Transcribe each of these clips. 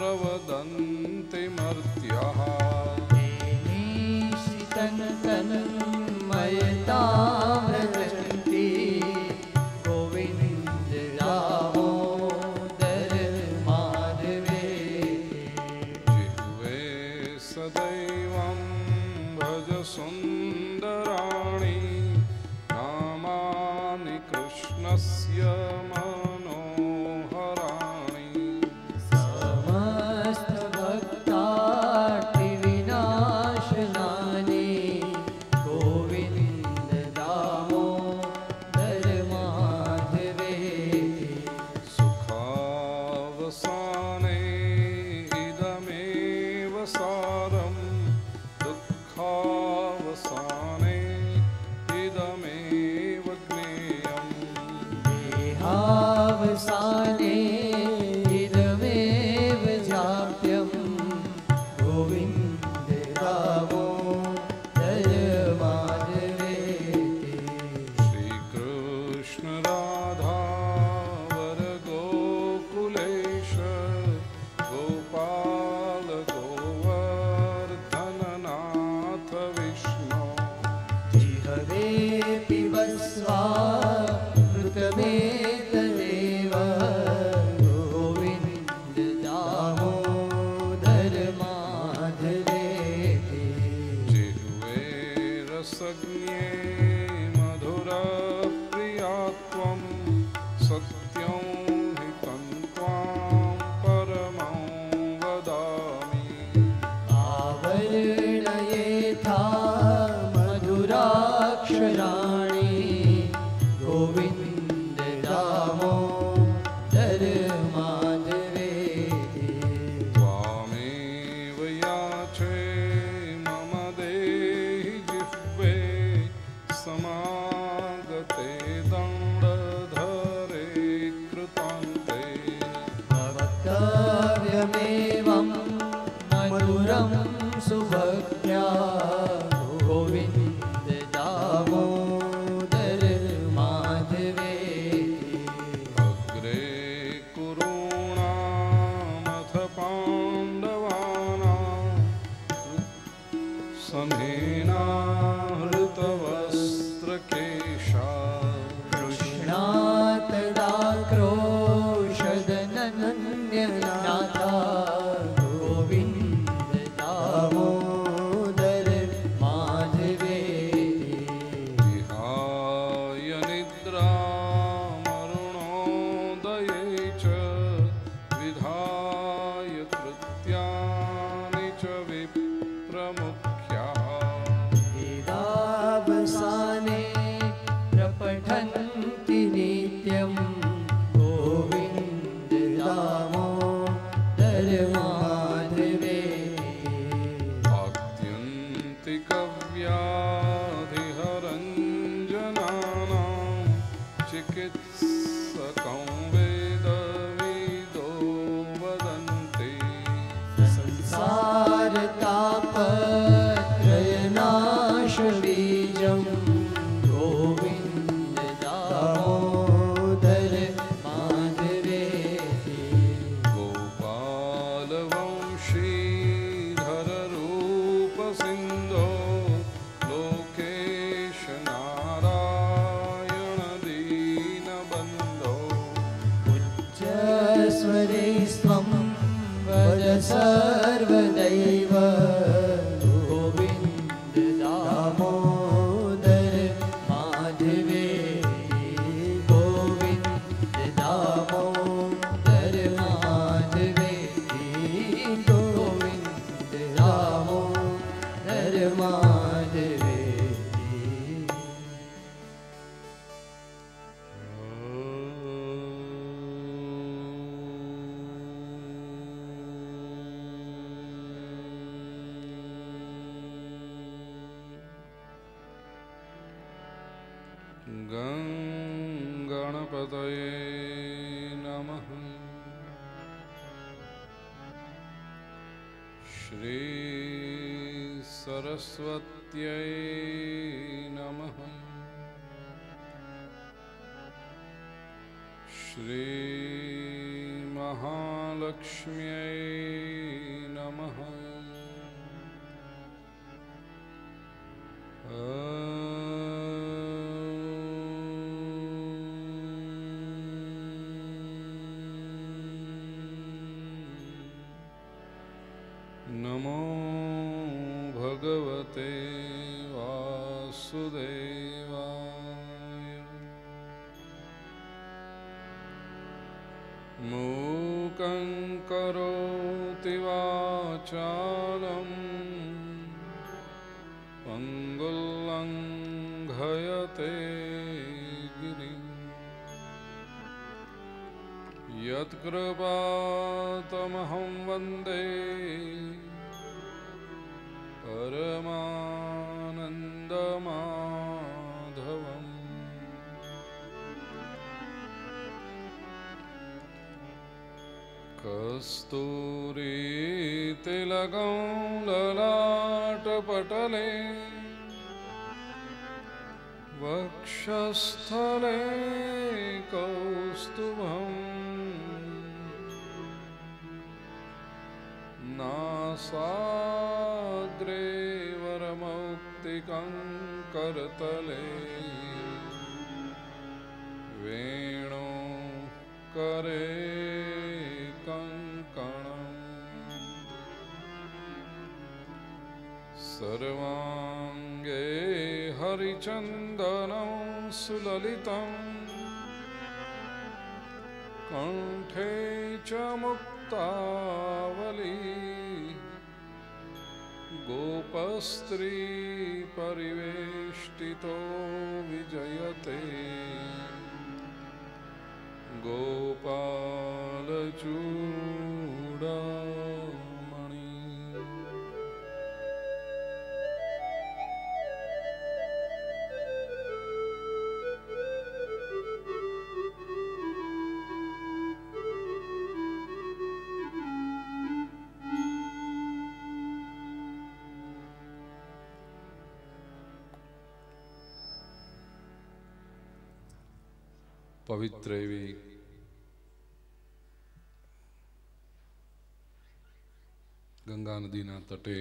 प्रवदन्ति मर्त्याः तन्मयतामृजन्ति गोविन्द दामोदर माधवे जिह्वे सदैवं भज सुन्दराणि नामानि कृष्णस्य मनोहराणि समस्तभक्तार्तिविनाशनानि गोविन्द दामोदर माधवे सुखावसाने इदमेव सारं दुःखावसाने इदमेव ज्ञेयम् देहावसाने इदमेव जाप्यं गोविन्द दामोदर माधवे श्रीकृष्ण राधा वर गोकुलेश गोपाल गोवर्धननाथ विष्णु जिहवे पिबस्वामृतमेतदेव गोविन्द दामोदर माधवे जिह्वे रसज्ञे मधुरप्रियात्वं सत्यं हि त्वां परमं वदामि आवरणयेथा मधुराक्षराणि गोविन्द दामोदर माधवे त्वामेव याचे मम देहि जिह्वे समागते दण्डधरे कृतान्ते वक्तव्यमेवं मधुरं सुभक्त्या गोविन्द दामोदर माधवे अग्रे कुरूणामथ पाण्डवानां समेनाहृतवस्त्रकेशा कृष्णातदाक्रोशदनन्यनाथा गोविन्द दामोदर माधवे विहाय निद्रामरुणोदये च विधाय कृत्यानि च विप्रमुख्याः वेदावसाने प्रपठन्ति नित्यं गोविन्द दामोदर माधवे आत्यन्तिकव्याधिहरञ्जनानां चिकित्सकं वेदविदो वदन्ति संसारतापत्रयनाशबीजं गोविन्द दामोदर माधवे गोपालवंशीधररूपसिन्धो लोकेश नारायण दीनबन्धो उच्चस्वरे स्वं वद सर्वदैव गोविन्द दामोदर माधवे गोविन्द दामोदर माधवे गोविन्द दामोदर माधवे गणपतये नमः। श्री सरस्वत्यै नमः। श्री महान महालक्ष्म्यै नमः। नमो भगवते वासुदेवाय। मूकं करोति वाचालं पङ्गुं लङ्घयते गिरिं। यत्कृपातमहं वन्दे परमानन्दमाधवम्। कस्तूरीतिलकं ललाटपटले वक्षस्थले कौस्तुभम्। नासाग्रे वरमौक्तिकं करतले वेणो करे कङ्कणम्। सर्वाङ्गे हरिचन्दनं सुललितं कण्ठे च मुक्तावली। गोपस्त्री परिवेष्टितो विजयते गोपालचूडामणि। पवित्र एवी गंगा नदीना तटे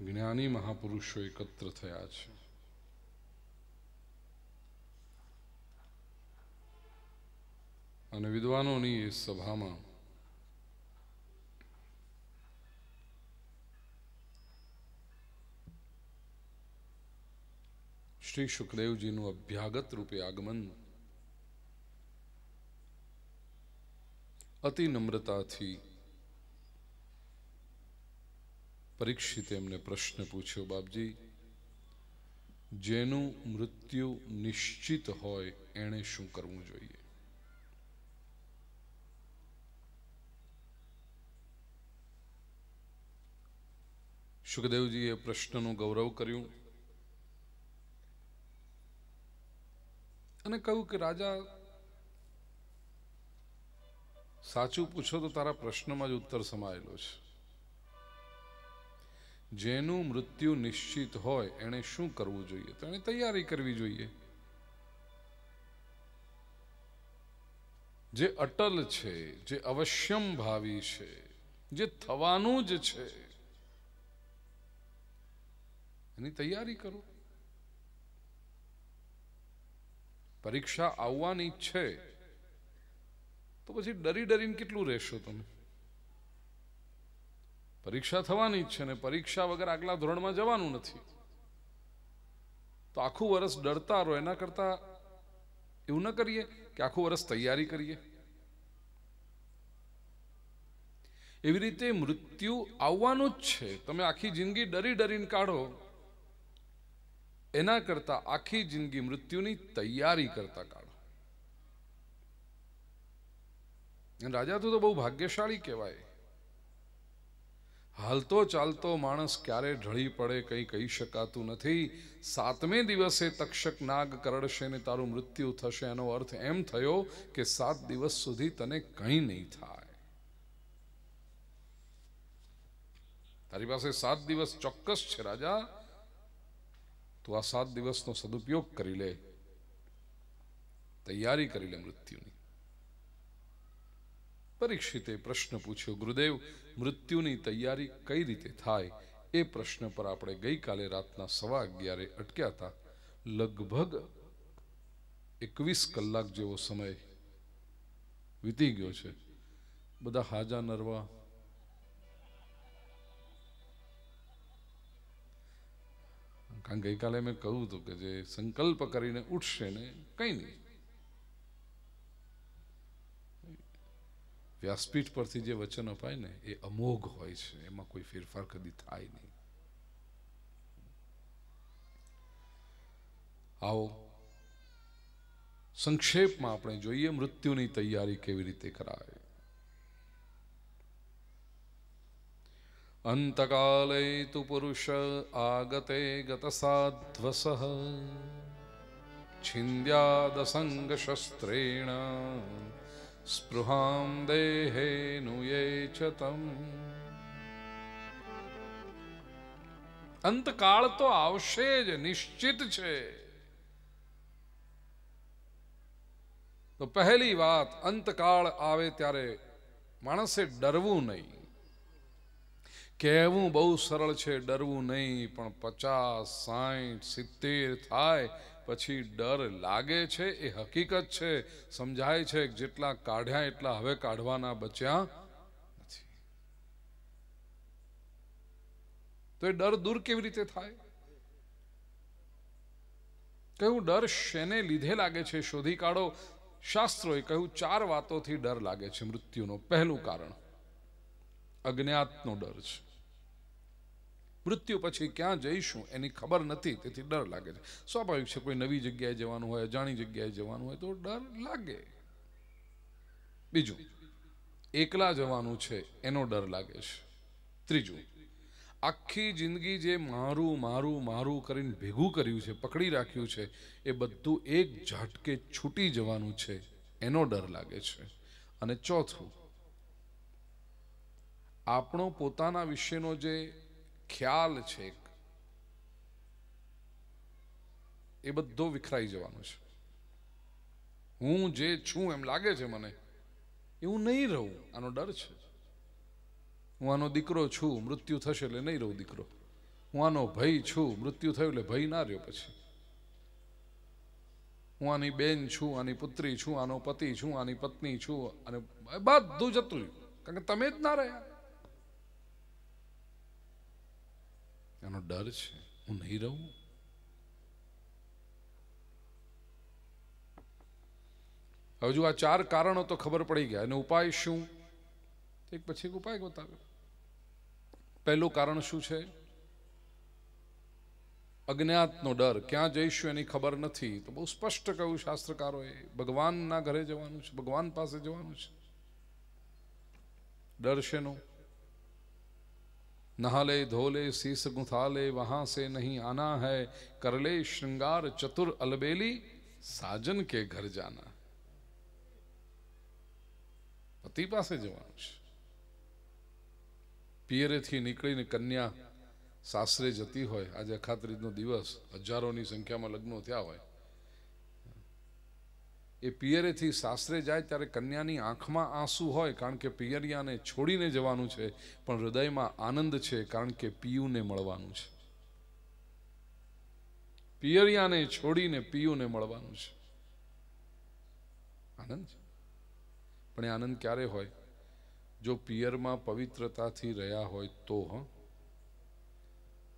ज्ञानी महापुरुषो एकत्र थया छे। अने विद्वानोनी ए सभामां श्री शुकदेवजीनु अभ्यागत रूपे आगमन अति नम्रताथी परीक्षिते एमने प्रश्न पूछ्यो, बापजी जेनु मृत्यु निश्चित होय एणे शुं करवुं जोईए? शुकदेवजीए प्रश्नનું गौरव कर्યું અને કહ્યું કે રાજા સાચું પૂછો તો તારા પ્રશ્નમાં જ ઉત્તર સમાયેલો છે। જેનું મૃત્યુ નિશ્ચિત હોય એણે શું કરવું જોઈએ? તો એણે તૈયારી કરવી જોઈએ। જે અટલ છે, જે અવશ્યમ ભાવી છે, જે થવાનું જ છે એની તૈયારી કરો। परीक्षा आववानी छे तो पछी डरी डरीने केटलुं रहेशो तमे? परीक्षा थवानी छे ने परीक्षा वगर आगला धोरणमां जवानुं नथी तो आखुं वर्ष डरता रहो एना करता एवुं न करीए के आखुं वर्ष तैयारी करीए। एवी रीते मृत्यु आववानुं ज छे, तमे आखी जिंदगी डरी डरीने काढो एना करता आखी जिंदगी मृत्युनी तैयारी करता काढो। राजा तो बहु भाग्यशाળી कहेवाय। हालतो चालतो माणस क्यारे ढળી पड़े कई कही शकातुं नथी। 7मे दिवसे तक्षक नाग करड़शे ने तारुं मृत्यु थशे एनो अर्थ एम थयो के 7 दिवस सुधी तने कई नहीं थाय। तारी पासे 7 दिवस चोक्कस छे राजा, तो आ 7 दिवस नो सदुपयोग करी ले। તૈયારી કરી લે મૃત્યુની. પરીક્ષિતે પ્રશ્ન પૂછ્યો, ગુરુદેવ, મૃત્યુની તૈયારી કઈ રીતે થાય? એ પ્રશ્ન પર આપણે ગઈકાલે રાતના 11:15 અટક્યા હતા. લગભગ 21 કલાક જેવો સમય વીતી ગયો છે. બધા હાજા નરવા, કારણ ગઈકાલે મેં કહ્યું હતું કે જે સંકલ્પ કરીને ઉઠશે ને કઈ નહીં, વ્યાસપીઠ પરથી જે વચન અપાય ને એ અમોઘ હોય છે, એમાં કોઈ ફેરફાર કદી થાય નહીં. આવો સંક્ષેપમાં આપણે જોઈએ મૃત્યુની તૈયારી કેવી રીતે કરાય. અંતકાલે તુ પુરુષ આગતે ગતસાધ્વસઃ છિંદ્યાદસંગ શસ્ત્રેણ સ્પૃહામ દેહે નુયેચતમ. અંતકાળ તો આવશે જ, નિશ્ચિત છે. તો પહેલી વાત, અંતકાળ આવે ત્યારે માણસે ડરવું નહીં. કહેવું બહુ સરળ છે, ડરવું નહીં, પણ 50, 60, 70 થાય પછી ડર લાગે છે. એ હકીકત છે. સમજાય છે કે જેટલા કાઢ્યા એટલા હવે કાઢવાના બચ્યા નથી. તો એ ડર દૂર કેવી રીતે થાય? કહ્યું ડર શેને લીધે લાગે છે શોધી કાઢો. શાસ્ત્રોએ કહ્યું 4 વાતોથી ડર લાગે છે મૃત્યુનો. પહેલું કારણ અજ્ઞાતનો ડર છે. મૃત્યુ પછી ક્યાં જઈશું એની ખબર નથી, તેથી ડર લાગે છે. સ્વાભાવિક છે, કોઈ નવી જગ્યાએ જવાનું હોય, અજાણી જગ્યાએ જવાનું હોય તો ડર લાગે. બીજું, એકલા જવાનું છે એનો ડર લાગે છે. ત્રીજું, આખી જિંદગી જે મારું મારું મારું કરીને ભેગું કર્યું છે, પકડી રાખ્યું છે, એ બધું એક ઝાટકે છૂટી જવાનું છે એનો ડર લાગે છે. અને ચોથું, આપણો પોતાના વિશેનો જે ખ્યાલ છે એ બધો વિખરાઈ જવાનો છે. હું જે છું એમ લાગે છે મને, એવું નહીં રહું, આનો ડર છે. હું આનો દીકરો છું, મૃત્યુ થશે એટલે નહીં રહું દીકરો. હું આનો ભાઈ છું, મૃત્યુ થયું એટલે ભાઈ ના રહ્યો પછી. હું આની બેન છું, આની પુત્રી છું, આનો પતિ છું, આની પત્ની છું, અને બધું જતું રહ્યું, કારણ કે તમે જ ના રહ્યા. એનો ડર છે, હું નહીં રહું. હવે જો આ 4 કારણો તો ખબર પડી ગયા, અને ઉપાય શું? એક પછી એક ઉપાય બતાવ્યો. પહેલું કારણ શું છે? અજ્ઞાતનો ડર. ક્યાં જઈશું એની ખબર નથી. તો બહુ સ્પષ્ટ કહ્યું શાસ્ત્રકારોએ, ભગવાનના ઘરે જવાનું છે, ભગવાન પાસે જવાનું છે. ડર શેનો? नहा ले धो ले शीस गुंथा ले वहां से नहीं आना है, कर ले श्रृंगार चतुर अलबेली साजन के घर जाना. પતિ પાસે જવાનું છે. પિયરેથી નીકળીને કન્યા સાસરે જતી હોય, આજે અખાત્રીજનો દિવસ, હજારોની સંખ્યામાં લગ્નો થયા હોય, એ પિયરેથી સાસરે જાય ત્યારે કન્યાની આંખમાં આંસુ હોય, કારણ કે પિયરિયાને છોડીને જવાનું છે, પણ હૃદયમાં આનંદ છે, કારણ કે પિયુને મળવાનું છે. પિયરિયાને છોડીને પિયુને મળવાનું છે. આનંદ છે. પણ એ આનંદ ક્યારે હોય? જો પિયરમાં પવિત્રતાથી રહ્યા હોય તો.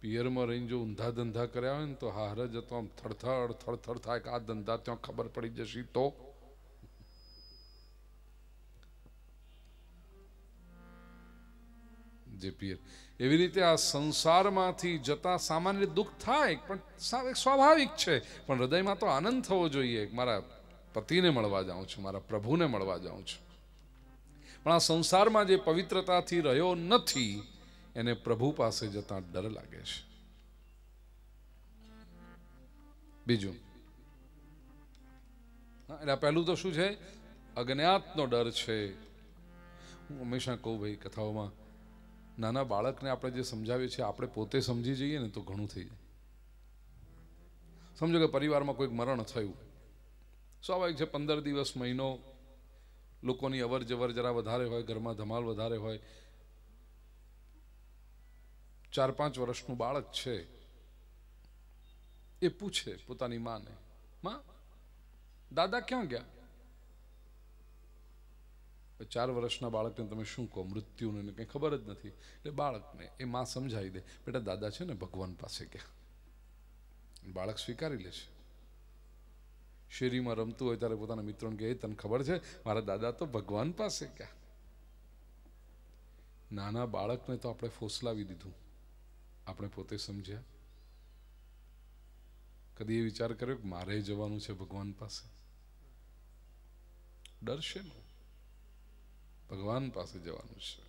પિયરમાં રહીને જો ઊંધા ધંધા કર્યા હોય ને તો હાર જતો આમ થરથર થરથર થાય કે આ ધંધા ત્યાં ખબર પડી જશે તો. જે પિયર એવી રીતે આ સંસારમાંથી જતા સામાન્ય દુઃખ થાય, પણ સ્વાભાવિક છે, પણ હૃદયમાં તો આનંદ થવો જોઈએ. મારા પતિને મળવા જાઉં છું, મારા પ્રભુને મળવા જાઉં છું. પણ આ સંસારમાં જે પવિત્રતાથી રહ્યો નથી એને પ્રભુ પાસે જતા ડર લાગે છે. બીજું, એટલે પહેલું તો શું છે? અજ્ઞાતનો ડર છે. હું હંમેશા કહું ભાઈ કથાઓમાં, નાના બાળકને આપણે જે સમજાવીએ છીએ આપણે પોતે સમજી જઈએ ને તો ઘણું થઈ જાય. સમજો કે પરિવારમાં કોઈક મરણ થયું, સ્વાભાવિક છે 15 દિવસ મહિનો લોકોની અવર જવર જરા વધારે હોય, ઘરમાં ધમાલ વધારે હોય. 4-5 વર્ષનું બાળક છે એ પૂછે પોતાની માને, માં દાદા ક્યાં ગયા? 4 વર્ષના બાળકને તમે શું કહો? મૃત્યુને કંઈ ખબર જ નથી. એટલે બાળકને એ માં સમજાવી દે, બેટા દાદા છે ને ભગવાન પાસે ગયા. બાળક સ્વીકારી લે છે. શેરીમાં રમતું હોય ત્યારે પોતાના મિત્રોને કહે, તને ખબર છે મારા દાદા તો ભગવાન પાસે ગયા. નાના બાળકને તો આપણે ફોસલાવી દીધું, આપણે પોતે સમજ્યા. કદી એ વિચાર કર્યો કે મારે જવાનું છે ભગવાન પાસે? ડરશે ને, ભગવાન પાસે જવાનું છે.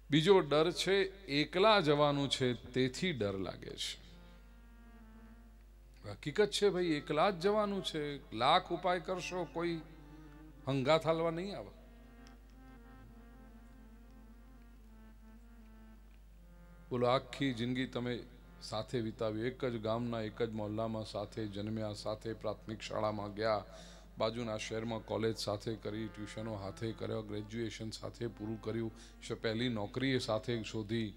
બીજો ડર છે એકલા જવાનું છે, તેથી ડર લાગે છે. હકીકત છે ભાઈ, એકલા જ જવાનું છે. લાખ ઉપાય કરશો, કોઈ હંગાથ હાલવા નહીં આવે. બોલો, આખી જિંદગી તમે સાથે વિતાવી, એક જ ગામના એક જ મોહલ્લામાં સાથે જન્મ્યા, સાથે પ્રાથમિક શાળામાં ગયા, બાજુના શહેરમાં કોલેજ સાથે કરી, ટ્યુશનો સાથે કર્યો, ગ્રેજ્યુએશન સાથે પૂરું કર્યું, પહેલી નોકરી સાથે શોધી,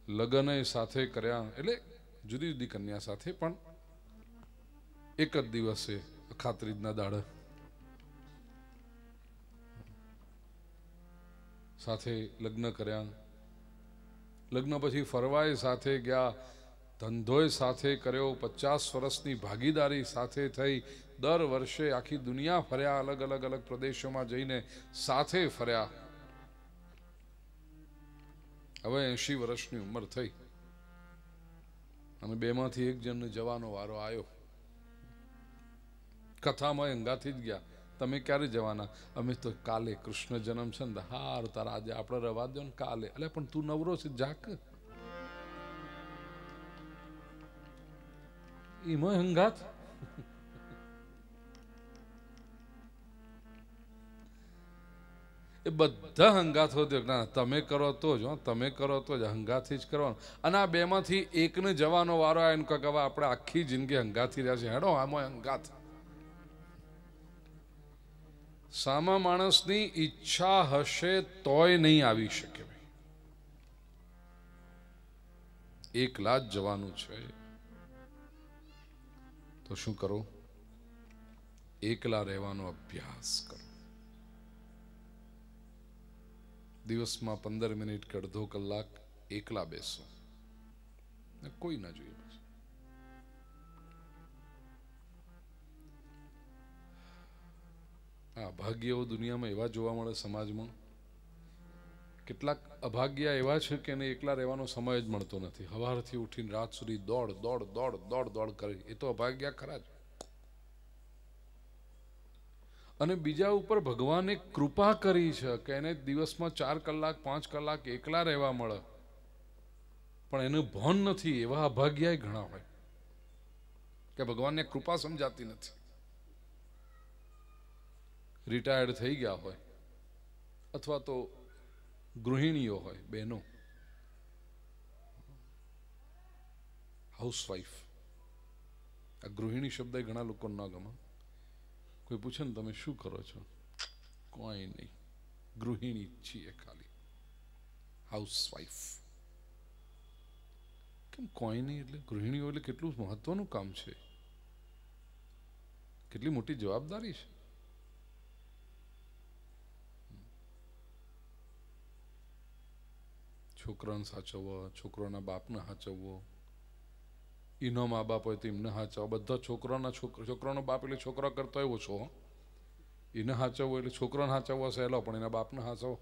લગ્ન સાથે કર્યા, એટલે જુદી જુદી કન્યા સાથે, પણ એક જ દિવસે અખાત્રીજના દાડે સાથે લગ્ન કર્યા. લગ્ન પછી ફરવાય સાથે ગયા, ધંધોય સાથે કર્યો, 50 વર્ષની ભાગીદારી સાથે થઈ, દર વર્ષે આખી દુનિયા ફર્યા, અલગ અલગ અલગ પ્રદેશોમાં જઈને સાથે ફર્યા. હવે 80 વર્ષની ઉંમર થઈ અને બેમાંથી એક જણને જવાનો વારો આવ્યો. કથામાં હંગાથી જ ગયા. તમે ક્યારે જવાના? અમે તો કાલે, કૃષ્ણ જન્મ છે ને. હાર તારા આજે આપણે રવા દો ને, કાલે. એટલે પણ તું નવરો છે, જાક. એમાં હંગાત. એ બધા હંગાત હોતો ના, તમે કરો તો જ, તમે કરો તો જ, હંગાથી જ કરવાનું. અને આ બેમાંથી એકને જવાનો વારો આવે ને, કે આપણે આખી જિંદગી હંગાથી રહ્યા છે, હેડો આમાં હંગાત. સામા માણસની ઈચ્છા હશે તોય નહીં આવી શકે. એકલા જ જવાનું છે તો શું કરો? એકલા રહેવાનો અભ્યાસ કરો. દિવસમાં 15 મિનિટ કે અડધો કલાક એકલા બેસો, કોઈ ના જોઈએ. અભાગ્યો દુનિયામાં એવા જોવા મળે સમાજમાં. કેટલાક અભાગ્યા એવા છે કે એને એકલા રહેવાનો સમય જ મળતો નથી. સવારથી ઉઠીને રાત સુધી દોડ દોડ દોડ દોડ દોડ કરી. એ તો અભાગ્યા ખરા જ. અને બીજા ઉપર ભગવાને કૃપા કરી છે કે એને દિવસમાં 4 કલાક 5 કલાક એકલા રહેવા મળે, પણ એનું ભાન નથી. એવા અભાગ્યા ઘણા હોય કે ભગવાનને કૃપા સમજાતી નથી. રિટાયર્ડ થઈ ગયા હોય, અથવા તો ગૃહિણીઓ હોય, બહેનો, હાઉસવાઈફ. આ ગૃહિણી શબ્દ ઘણા લોકો ન ગમે. કોઈ પૂછે ને તમે શું કરો છો? કોઈ નહીં, ગૃહિણી છીએ ખાલી, હાઉસવાઈફ. કેમ કોઈ નહીં? એટલે ગૃહિણીઓ એટલે કેટલું મહત્વનું કામ છે, કેટલી મોટી જવાબદારી છે. છોકરાને સાચવવો, છોકરાના બાપને સાચવવો, એનો મા બાપ હોય તો એમને સાચવવા. બધા છોકરાનો બાપ એટલે છોકરા કરતો એવો છો. એને સાચવવો એટલે છોકરાને સાચવવો સહેલો, પણ એના બાપને સાચવો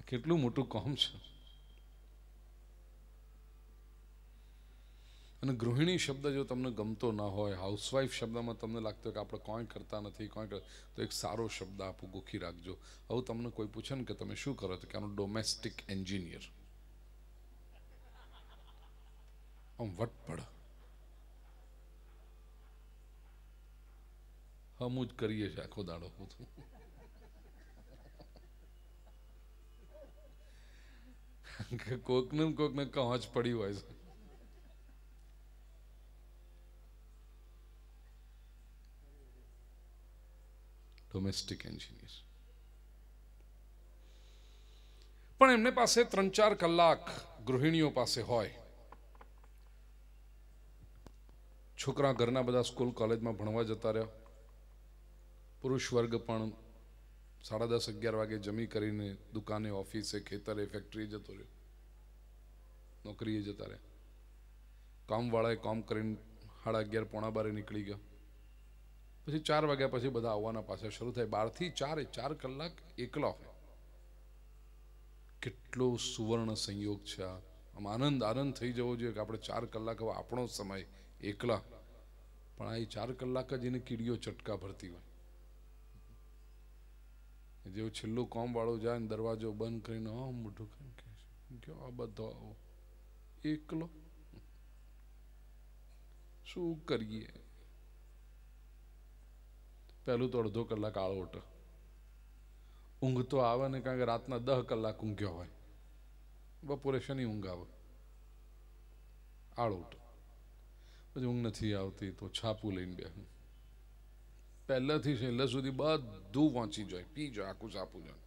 કેટલું મોટું કામ છે. અને ગૃહિણી શબ્દ જો તમને ગમતો ના હોય, હાઉસવાઈફ શબ્દમાં તમને લાગતો કે આપણે કોઈ કરતા નથી, તો એક સારો શબ્દ આપું, ગોખી રાખજો. હવે તમને કોઈ પૂછે ને કે તમે શું કરો, તો કે આનું ડોમેસ્ટિક એન્જિનિયર. આમ વટ પડે, હમ જ કરીએ છીએ આખો દાડો. કોકને કોકને કહચ પડી હોય છે. Domestic engineer. પણ એમને પાસે 3-4 કલાક ગૃહિણીઓ પાસે હોય. છોકરા ઘરના બધા સ્કૂલ કોલેજમાં ભણવા જતા રહ્યા. પુરુષ વર્ગ પણ 10:30-11 વાગે જમી કરીને દુકાને, ઓફિસે, ખેતરે, ફેક્ટરીએ જતો રહ્યો, નોકરીએ જતા રહ્યા. કામવાળાએ કામ કરીને 11:30-11 નીકળી ગયા. પછી 4 વાગ્યા પછી બધા આવવાના પાછા શરૂ થાય. 12 થી 4 4 કલાક એકલા હોય. કેટલો સુવર્ણ સંયોગ છે આ. આમ આનંદ થઈ જવો જોઈએ કે આપણે 4 કલાક હવે આપણો સમય એકલા. પણ આ 4 કલાક જ એને કીડીઓ ચટકા ભરતી હોય. જેવું છેલ્લું કામ વાળો જાય ને દરવાજો બંધ કરીને મોઢું કે આ બધો એકલો શું કરીએ. પહેલું તો અડધો કલાક આળોટ. ઊંઘ તો આવે ને, કારણ કે રાતના 10 કલાક ઊંઘ્યો હોય. બપોરે શની ઊંઘ આવે, આળોટ. પછી ઊંઘ નથી આવતી તો છાપું લઈને બેસું. પહેલાથી છેલ્લા સુધી બધું વાંચી જાય, પી જાય, આખું છાપું જાય.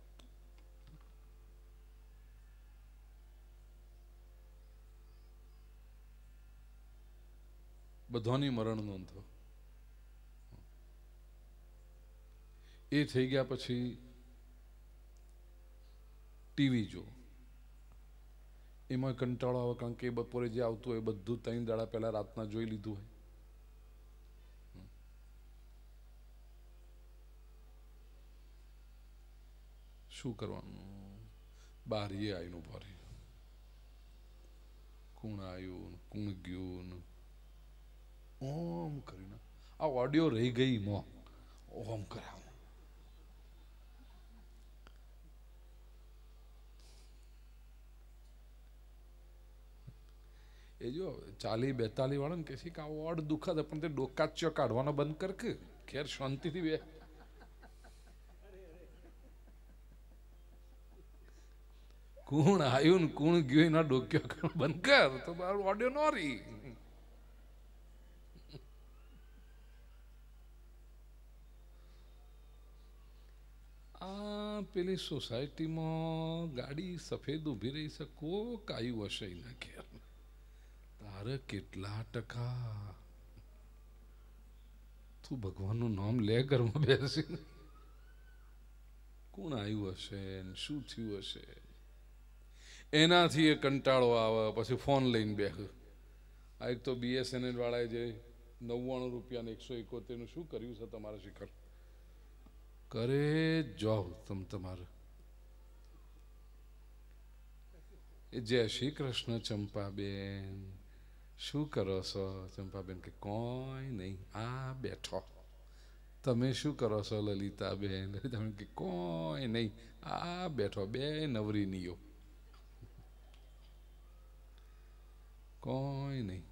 બધાની મરણ નોંધો. એ થઈ ગયા પછી ટીવી જો. એમાં કંટાળો આવે, કારણ કે બપોરે જે આવતું હોય બધું 3 દાડા પહેલા રાતના જોઈ લીધું હોય. શું કરવાનું? બારીએ આવીને ઉભા રહી. કોણ આવ્યું, કોણ ગયું, ઓમ કરીને આ ઓડિયો રહી ગઈ મોં ઓમ કરાવ. એ જો 40-42 વાળા ને કે છે કે આ ઓડ દુખદ, પણ તે ડોકાચ્યો કાઢવાનો બંધ કર કે ખેર શાંતિથી બે. કોણ આવ્યું ને કોણ ગયું એના ડોક્યો બંધ કર તો મારું ઓડિયો નો રહી. આ પેલી સોસાયટીમાં ગાડી સફેદ ઉભી રહી છે, કોક આવ્યું હશે એના ઘેર. તારે કેટલા ટકા તું ભગવાનનું નામ લે ઘરમાં બેસીને. કોણ આવ્યું હશે ને શું થયું હશે એનાથી એ કંટાળો આવે. પછી ફોન લઈને બેહ. આ એક તો BSNL વાળાએ જે 99 રૂપિયા ને 171 નું શું કર્યું છે તમારા શિખર કરે જાઓ તમારે. જય શ્રી કૃષ્ણ ચંપાબેન, શું કરો છો? ચંપાબેન કે કોઈ નહીં, આ બેઠો. તમે શું કરો છો લલિતાબેન? લલિતાબેન કે કોઈ નહીં, આ બેઠો. બે નવરી નીયો, કોઈ નહીં.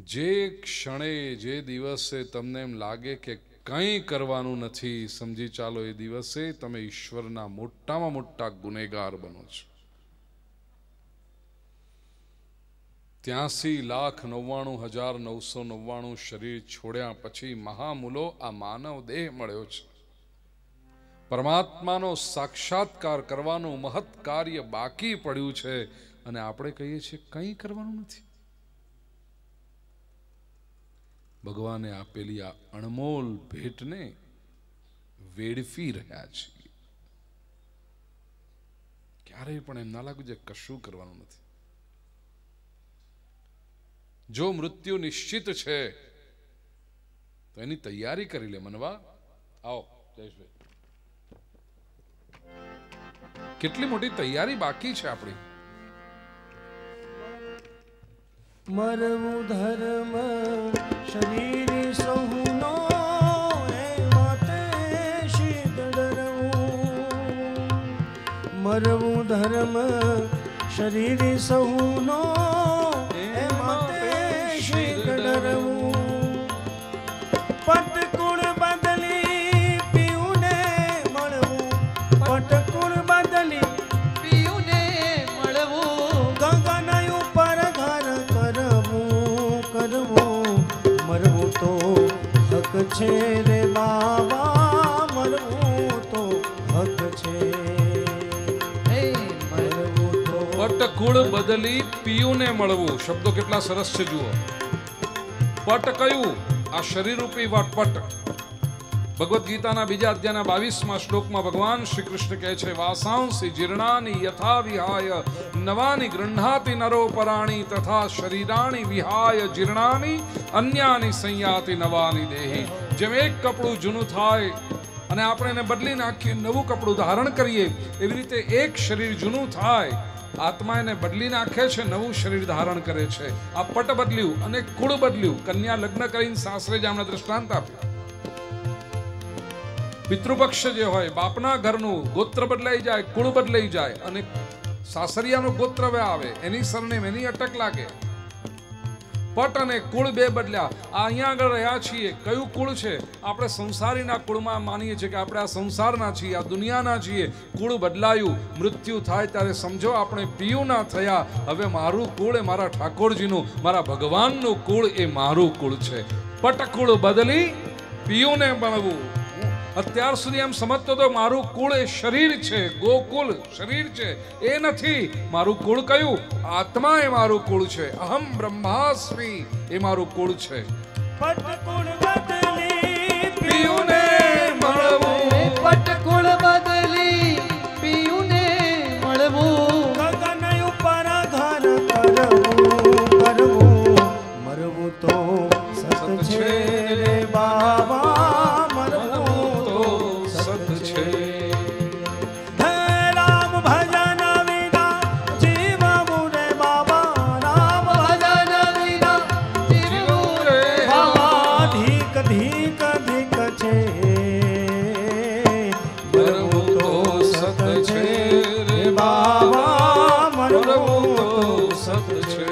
જે ક્ષણે જે દિવસે તમને એમ લાગે કે કંઈ કરવાનું નથી, સમજી ચાલો એ દિવસે તમે ઈશ્વરના મોટામાં મોટા ગુનેગાર બનો છો. 83,99,999 શરીર છોડ્યા પછી મહામૂલો આ માનવ દેહ મળ્યો છે. પરમાત્માનો સાક્ષાત્કાર કરવાનું મહત્ કાર્ય બાકી પડ્યું છે અને આપણે કહીએ છીએ કંઈ કરવાનું નથી. ભગવાને આપેલી આ અણમોલ ભેટને વેડફી રહ્યા છીએ. ક્યારેય પણ એમ ના લાગ્યું છે કશું કરવાનું નથી. જો મૃત્યુ નિશ્ચિત છે તો એની તૈયારી કરી લે. મનવા આવો જયેશભાઈ. કેટલી મોટી તૈયારી બાકી છે આપણી. મરવું ધર્મ શરીર સહુનો એ માતે શીત ડરવું. મરવું ધર્મ શરીર સહુનો એ માતે શીત ડરવું. પટકુળ બદલી પીઉને મળવું. પટકુળ બદલી પીઉને મળવું. ગગન ઉપર ઘર કરવું. મરવું તો હક છે રે બાબા. કુળ બદલી પિયુને મળવું. શબ્દો કેટલા સરસ છે જુઓ. પટ કયું? આ શરીર રૂપી પટ. ભગવદ્ ગીતાના બીજા અધ્યાયના 22મા શ્લોકમાં ભગવાન શ્રી કૃષ્ણ કહે છે, વાસાંસી જીર્ણાની યથા વિહાય નવાની ગૃહ્ણાતિ નરો પરાણી તથા શરીરાણી વિહાય જીર્ણાની અન્યાની સંયાતિ નવાની દેહી. જેમ એક કપડું જૂનું થાય અને આપણે એને બદલી નાખીએ, નવું કપડું ધારણ કરીએ, એવી રીતે એક શરીર જૂનું થાય, આત્મા એને બદલી નાખે છે, નવું શરીર ધારણ કરે છે. આ પટ બદલ્યું અને કુળ બદલ્યું. કન્યા લગ્ન કરીને સાસરે જામના દ્રષ્ટાંત આપ્યું. પિતૃપક્ષ જે હોય, બાપના ઘરનું ગોત્ર બદલાઈ જાય, કુળ બદલાઈ જાય અને સાસરિયાનું ગોત્ર આવે, એની સરનેમ, એની અટક લાગે. પટ અને કુળ બે બદલ્યા. આ અહીંયા આગળ રહ્યા છીએ, કયું કુળ છે? આપણે સંસારીના કુળમાં માનીએ છીએ કે આપણે આ સંસારના છીએ, આ દુનિયાના છીએ. કુળ બદલાયું. મૃત્યુ થાય ત્યારે સમજો આપણે પિયુના થયા. હવે મારું કુળ એ મારા ઠાકોરજીનું, મારા ભગવાનનું કુળ એ મારું કુળ છે. પટ કુળ બદલી પિયુને મળવું. અત્યાર સુધી એમ સમજતો તો મારું કુળ એ શરીર છે, ગોકુલ શરીર છે, એ નથી. મારું કુળ કયું? આત્મા એ મારું કુળ છે. અહમ બ્રહ્માસ્મિ એ મારું કુળ છે. પટ કુળ બદલી પિયુને મળવું. પટ કુળ બદલી પિયુને મળવું. ગગન ઉપર ઘર કરવું મરવું તો સત છે રે બાબા, મરવું તો સત છે. હે રામ ભજન વિના જીવવું રે બાબા, રામ ભજન વિના જીવવું રે બાબા. ધીક ધીક ધીક છે મરવું તો સત છે રે બાબા, મરવું તો સત છે.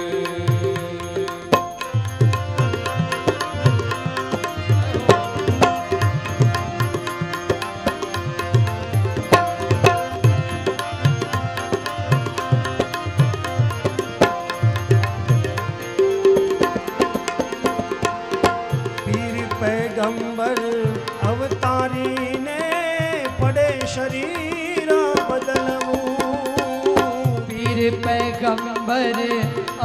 पैगंबर अवतारीने पड़े शरीर बदलવું. પીર પૈગંબર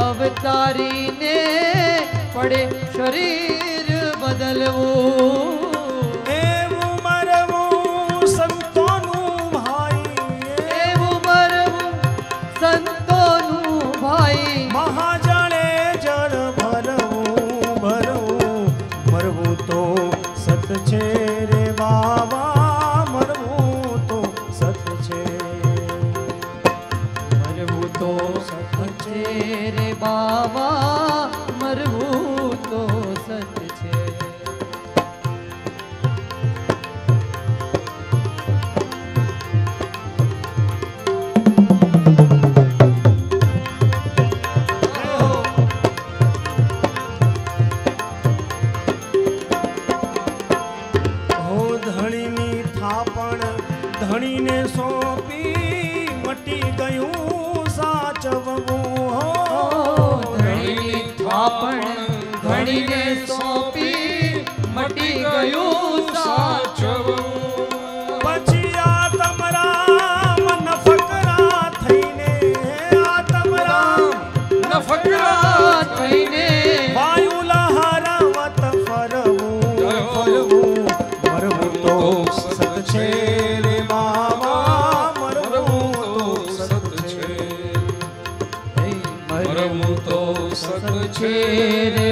અવતારીને પડે શરીર બદલવું. એવું મરવું સંતોનું ભાઈ, એવું મરવું સંતોનું ભાઈ. મહાજળે જળ ભરવું ભરવું મરવું તો સત છે રે બાબા, મરવું તો સત છે. મરવું તો સત છે રે બાબા, મરવું તો સત છે. હો ધણીની થાપણ ધણીને સોંપી મટી ગયું સાચવવું. હો ધણીની થાપણ ધણીને સોંપી મટી ગયું સાચવવું. પછી આ તમરામ નફકરા થઈને, આ તમરામ નફકરા થઈને વાયુ લહરાવત ફરવું ફરવું મરવું તો સત છે રે બાબા, મરવું તો સત છે. મરવું તો સત છે રે